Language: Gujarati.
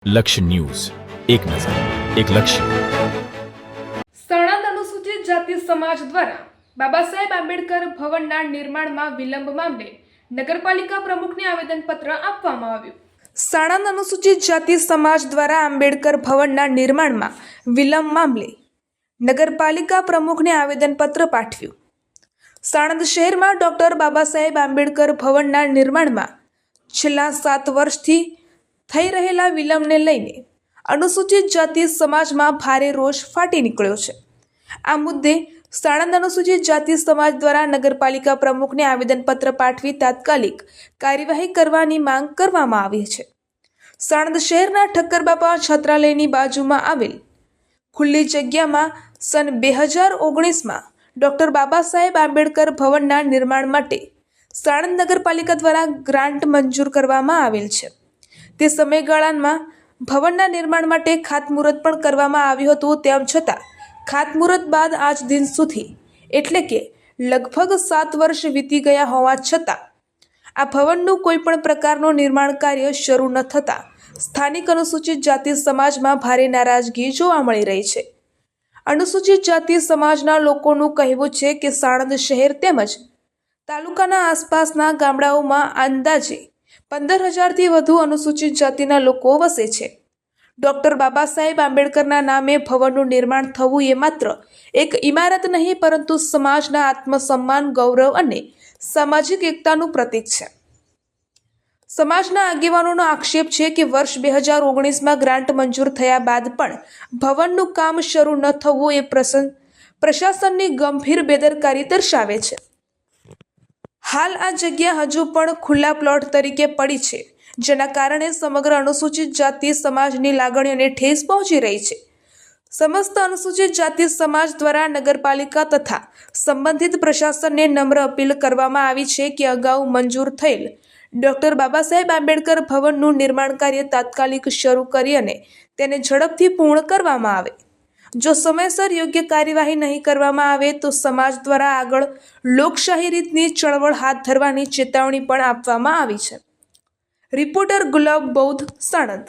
લક્ષ્ય ન્યૂઝ, એક નજર, એક લક્ષ્ય. સાણંદ અનુસૂચિત જાતિ સમાજ દ્વારા બાબા સાહેબ આંબેડકર ભવનના નિર્માણમાં વિલંબ મામલે નગરપાલિકા પ્રમુખને આવેદનપત્ર આપવામાં આવ્યું. સાણંદ અનુસૂચિત જાતિ સમાજ દ્વારા આંબેડકર ભવનના નિર્માણમાં વિલંબ મામલે નગરપાલિકા પ્રમુખને આવેદનપત્ર પાઠવ્યું. સાણંદ શહેરમાં ડોક્ટર બાબા સાહેબ આંબેડકર ભવનના નિર્માણમાં છેલ્લા 7 વર્ષથી થઈ રહેલા વિલંબને લઈને અનુસૂચિત જાતિ સમાજમાં ભારે રોષ ફાટી નીકળ્યો છે. આ મુદ્દે સાણંદ અનુસૂચિત જાતિ સમાજ દ્વારા નગરપાલિકા પ્રમુખને આવેદનપત્ર પાઠવી તાત્કાલિક કાર્યવાહી કરવાની માંગ કરવામાં આવી છે. સાણંદ શહેરના ઠક્કરબાપા છાત્રાલયની બાજુમાં આવેલ ખુલ્લી જગ્યામાં સન 2019માં ડોક્ટર બાબા સાહેબ આંબેડકર ભવનના નિર્માણ માટે સાણંદ નગરપાલિકા દ્વારા ગ્રાન્ટ મંજૂર કરવામાં આવેલ છે. તે સમયગાળામાં ભવનના નિર્માણ માટે ખાતમુહૂર્ત પણ કરવામાં આવ્યું હતું. તેમ છતાં ખાતમુહૂર્ત બાદ આજ દિન સુધી એટલે કે લગભગ 7 વર્ષ વીતી ગયા હોવા છતાં આ ભવનનું કોઈ પણ પ્રકારનું નિર્માણ કાર્ય શરૂ ન થતાં સ્થાનિક અનુસૂચિત જાતિ સમાજમાં ભારે નારાજગી જોવા મળી રહી છે. અનુસૂચિત જાતિ સમાજના લોકોનું કહેવું છે કે સાણંદ શહેર તેમજ તાલુકાના આસપાસના ગામડાઓમાં અંદાજે 15,000થી વધુ અનુસૂચિત જાતિના લોકો વસે છે. ડોક્ટર બાબા સાહેબ આંબેડકરના નામે ભવનનું નિર્માણ થવું એ માત્ર એક ઇમારત નહીં પરંતુ સમાજના આત્મસન્માન, ગૌરવ અને સામાજિક એકતાનું પ્રતીક છે. સમાજના આગેવાનોનો આક્ષેપ છે કે વર્ષ 2019માં ગ્રાન્ટ મંજૂર થયા બાદ પણ ભવનનું કામ શરૂ ન થવું એ પ્રશાસનની ગંભીર બેદરકારી દર્શાવે છે. હાલ આ જગ્યા હજુ પણ ખુલ્લા પ્લોટ તરીકે પડી છે, જેના કારણે સમગ્ર અનુસૂચિત જાતિ સમાજની લાગણીઓને ઠેસ પહોંચી રહી છે. સમસ્ત અનુસૂચિત જાતિ સમાજ દ્વારા નગરપાલિકા તથા સંબંધિત પ્રશાસનને નમ્ર અપીલ કરવામાં આવી છે કે અગાઉ મંજૂર થયેલ ડોક્ટર બાબા સાહેબ આંબેડકર ભવનનું નિર્માણ કાર્ય તાત્કાલિક શરૂ કરી અને તેને ઝડપથી પૂર્ણ કરવામાં આવે. જો સમયસર યોગ્ય કાર્યવાહી નહીં કરવામાં આવે તો સમાજ દ્વારા આગળ લોકશાહી રીતની ચળવળ હાથ ધરવાની ચેતવણી પણ આપવામાં આવી છે. રિપોર્ટર ગુલાબ બૌદ્ધ, સાણંદ.